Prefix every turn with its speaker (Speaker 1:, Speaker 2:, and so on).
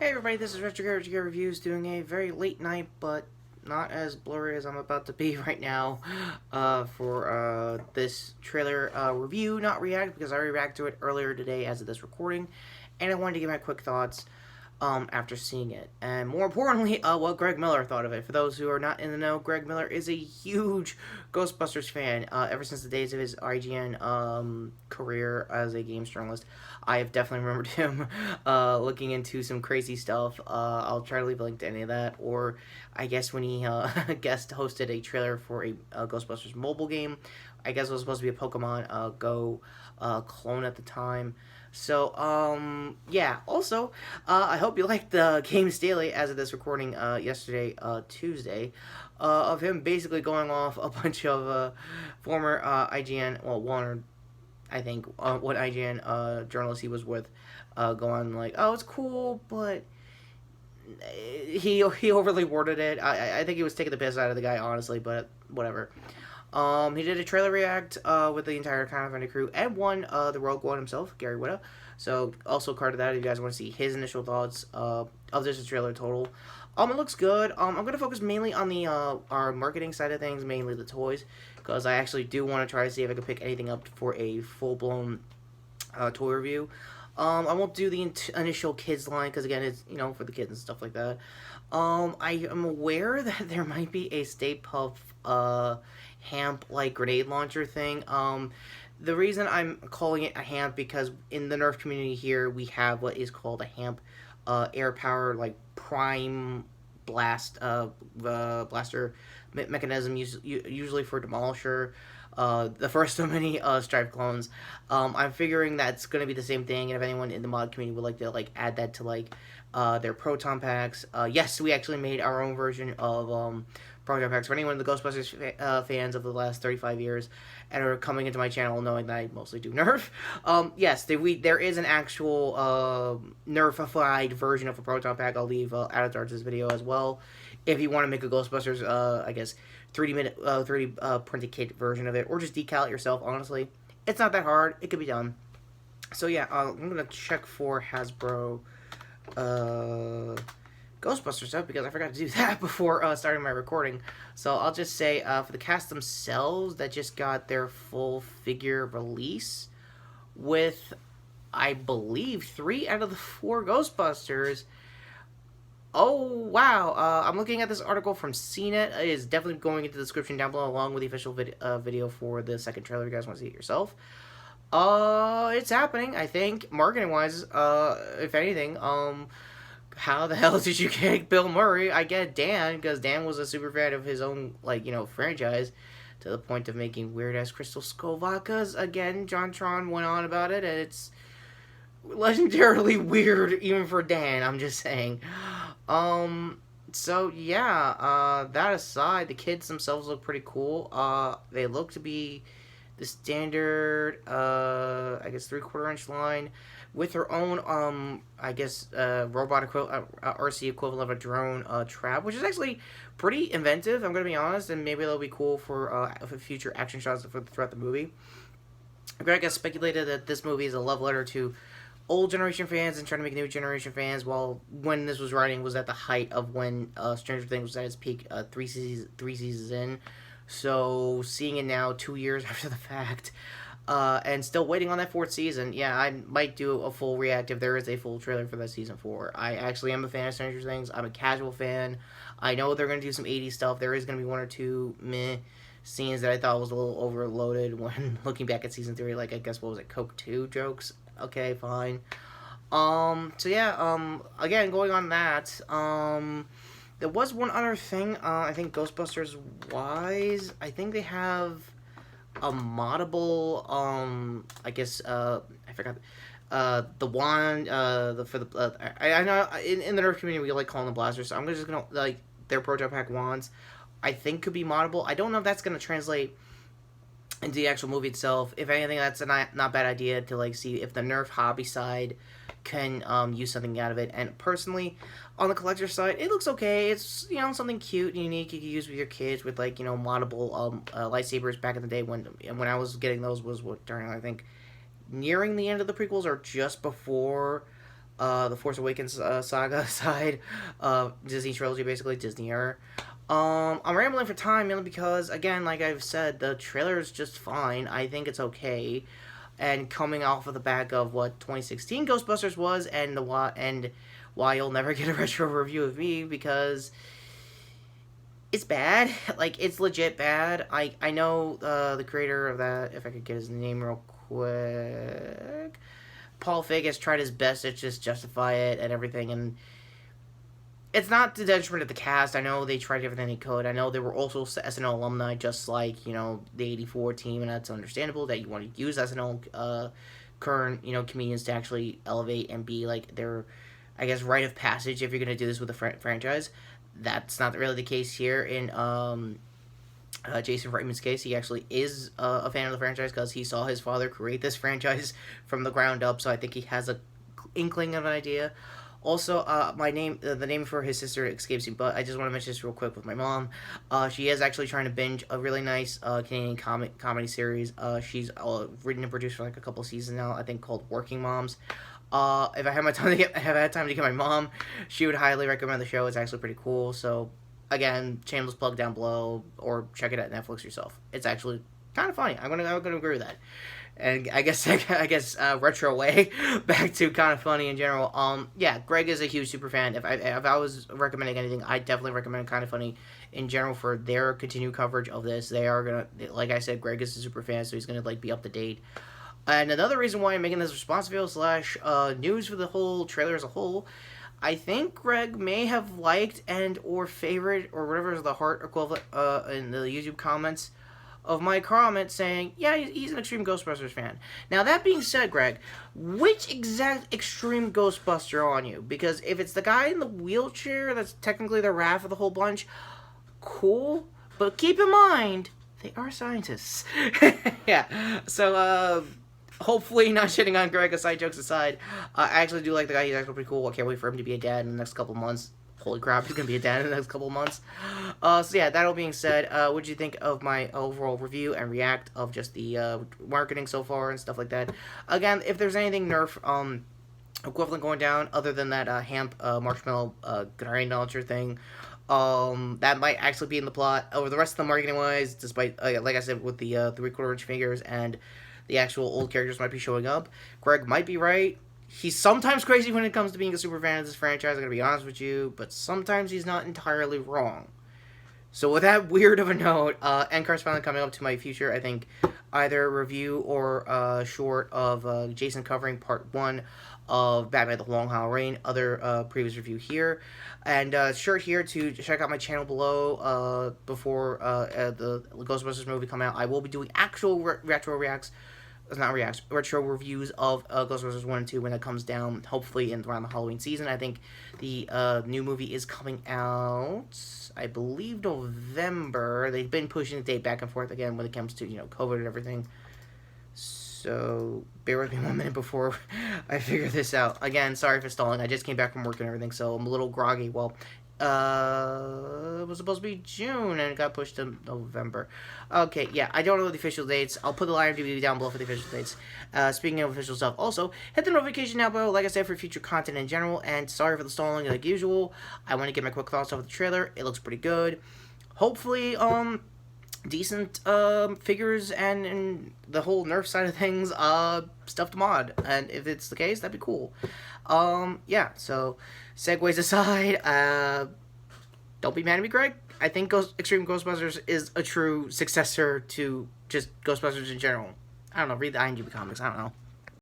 Speaker 1: Hey everybody, this is Retrokid Reviews doing a very late night, but not as blurry as I'm about to be right now, for this trailer review, not react, because I already reacted to it earlier today as of this recording, and I wanted to give my quick thoughts after seeing it. And more importantly, what Greg Miller thought of it. For those who are not in the know, Greg Miller is a huge Ghostbusters fan. Ever since the days of his IGN career as a games journalist, I have definitely remembered him looking into some crazy stuff. I'll try to leave a link to any of that. Or I guess when he guest hosted a trailer for a Ghostbusters mobile game. I guess it was supposed to be a Pokemon Go clone at the time. So, yeah. Also, I hope you liked the Games Daily as of this recording yesterday, Tuesday, of him basically going off a bunch of former IGN, well, one or I think what IGN journalist he was with, going like, oh, it's cool, but he overly worded it. I think he was taking the piss out of the guy, honestly, but whatever. He did a trailer react with the entire Kind of Funny crew and won the Rogue One himself, Gary Whitta. So also card to that if you guys want to see his initial thoughts of this trailer total. It looks good. I'm going to focus mainly on the our marketing side of things, mainly the toys, because I actually do want to try to see if I can pick anything up for a full-blown toy review. I won't do the initial kids line because again, it's for the kids and stuff like that. I am aware that there might be a Stay Puft hamp like grenade launcher thing. The reason I'm calling it a hamp because in the Nerf community here we have what is called a hamp, air power like prime blast blaster mechanism usually for Demolisher. The first so many Stripe clones. I'm figuring that's going to be the same thing, and if anyone in the mod community would like to add that to their proton packs, yes, we actually made our own version of proton packs. For anyone in the Ghostbusters fans of the last 35 years and are coming into my channel knowing that I mostly do Nerf, yes, there is an actual Nerfified version of a proton pack. I'll leave added to this video as well if you want to make a Ghostbusters, I guess, 3D printed kit version of it, or just decal it yourself. Honestly, it's not that hard. It could be done. So yeah, I'm gonna check for Hasbro Ghostbusters stuff because I forgot to do that before starting my recording. So I'll just say for the cast themselves that just got their full figure release with, I believe, 3 out of the 4 Ghostbusters. Oh, wow. I'm looking at this article from CNET. It is definitely going into the description down below along with the official video for the second trailer if you guys want to see it yourself. It's happening, I think, marketing-wise, if anything. How the hell did you get Bill Murray? I get Dan, because Dan was a super fan of his own, franchise, to the point of making weird-ass Crystal Skull vodkas. Again, John Tron went on about it, and it's legendarily weird, even for Dan, I'm just saying. So yeah, that aside, the kids themselves look pretty cool. They look to be the standard, I guess 3/4 inch line with their own, I guess, robot RC equivalent of a drone, trap, which is actually pretty inventive, I'm gonna be honest, and maybe that'll be cool for future action shots throughout the movie. Greg has speculated that this movie is a love letter to old generation fans and trying to make new generation fans, while when this was writing was at the height of when Stranger Things was at its peak, three seasons in. So seeing it now 2 years after the fact, and still waiting on that 4th season, yeah, I might do a full react if there is a full trailer for that season 4. I actually am a fan of Stranger Things. I'm a casual fan. I know they're going to do some 80s stuff. There is going to be 1 or 2 meh scenes that I thought was a little overloaded when looking back at season 3, I guess, what was it, Coke 2 jokes? Okay, fine. So yeah, again, going on that, there was one other thing, I think Ghostbusters wise, I think they have a moddable, I guess, I forgot, the wand, I know, in the Nerf community, we calling them blasters, so I'm just gonna, their Proto Pack wands, I think could be moddable. I don't know if that's gonna translate into the actual movie itself. If anything, that's a not bad idea to see if the Nerf hobby side can use something out of it. And personally, on the collector side, it looks okay. It's something cute and unique you can use with your kids with moddable lightsabers. Back in the day when I was getting those was during, I think, nearing the end of the prequels or just before the Force Awakens saga side, Disney trilogy, basically, Disney era. I'm rambling for time mainly because, again, like I've said, the trailer is just fine. I think it's okay, and coming off of the back of what 2016 Ghostbusters was, and why you'll never get a retro review of me because it's bad. Like, it's legit bad. I know the creator of that, if I could get his name real quick, Paul Feig has tried his best to just justify it and everything, and it's not the detriment of the cast. I know they tried everything they could. I know there were also SNL alumni, just like, the '84 team, and that's understandable that you want to use SNL current, comedians to actually elevate and be like their, I guess, rite of passage if you're going to do this with a franchise. That's not really the case here in Jason Reitman's case. He actually is a fan of the franchise because he saw his father create this franchise from the ground up, so I think he has a inkling of an idea. Also, the name for his sister escapes me, but I just want to mention this real quick with my mom. She is actually trying to binge a really nice Canadian comedy series. She's written and produced for like a couple of seasons now, I think, called Working Moms. If I had time to get my mom, she would highly recommend the show. It's actually pretty cool. So, again, shameless plug down below, or check it out Netflix yourself. It's actually kind of funny. I'm gonna agree with that. And I guess retro way back to kind of funny in general. Yeah, Greg is a huge super fan. If I was recommending anything, I definitely recommend Kind of Funny in general for their continued coverage of this. They are gonna, like I said, Greg is a super fan, so he's gonna be up to date. And another reason why I'm making this response video / news for the whole trailer as a whole, I think Greg may have liked and or favorite or whatever is the heart equivalent in the YouTube comments of my comment saying, yeah, he's an extreme Ghostbusters fan. Now, that being said, Greg, which exact extreme Ghostbuster on you? Because if it's the guy in the wheelchair that's technically the Raph of the whole bunch, cool. But keep in mind, they are scientists. Yeah. So, hopefully not shitting on Greg, aside jokes aside. I actually do like the guy. He's actually pretty cool. I can't wait for him to be a dad in the next couple months. Holy crap, he's going to be a dad in the next couple months. So yeah, that all being said, what did you think of my overall review and react of just the marketing so far and stuff like that? Again, if there's anything Nerf equivalent going down other than that Hamp marshmallow grenade launcher thing, that might actually be in the plot. Over the rest of the marketing wise, despite, like I said, with the 3/4 inch figures and the actual old characters might be showing up, Greg might be right. He's sometimes crazy when it comes to being a super fan of this franchise, I'm going to be honest with you, but sometimes he's not entirely wrong. So with that weird of a note, end card's finally coming up to my future, I think, either review or short of Jason covering part 1 of Batman The Long Halloween Reign, other previous review here, and sure here to check out my channel below before the Ghostbusters movie come out. I will be doing actual retro reviews of Ghostbusters 1 and 2 when it comes down, hopefully around the Halloween season. I think the new movie is coming out, I believe, November. They've been pushing the date back and forth again when it comes to, COVID and everything. So, bear with me 1 minute before I figure this out. Again, sorry for stalling. I just came back from work and everything, so I'm a little groggy. Well, it was supposed to be June, and it got pushed to November. Okay, yeah, I don't know the official dates. I'll put the IMDb down below for the official dates. Speaking of official stuff, also, hit the notification down below, like I said, for future content in general, and sorry for the stalling like usual. I want to get my quick thoughts off the trailer. It looks pretty good. Hopefully, decent figures and the whole Nerf side of things stuff to mod, and if it's the case, that'd be cool. Yeah, so segues aside, don't be mad at me, Greg. I think Extreme Ghostbusters is a true successor to just Ghostbusters in general. I don't know, read the IMDb comics, I don't know.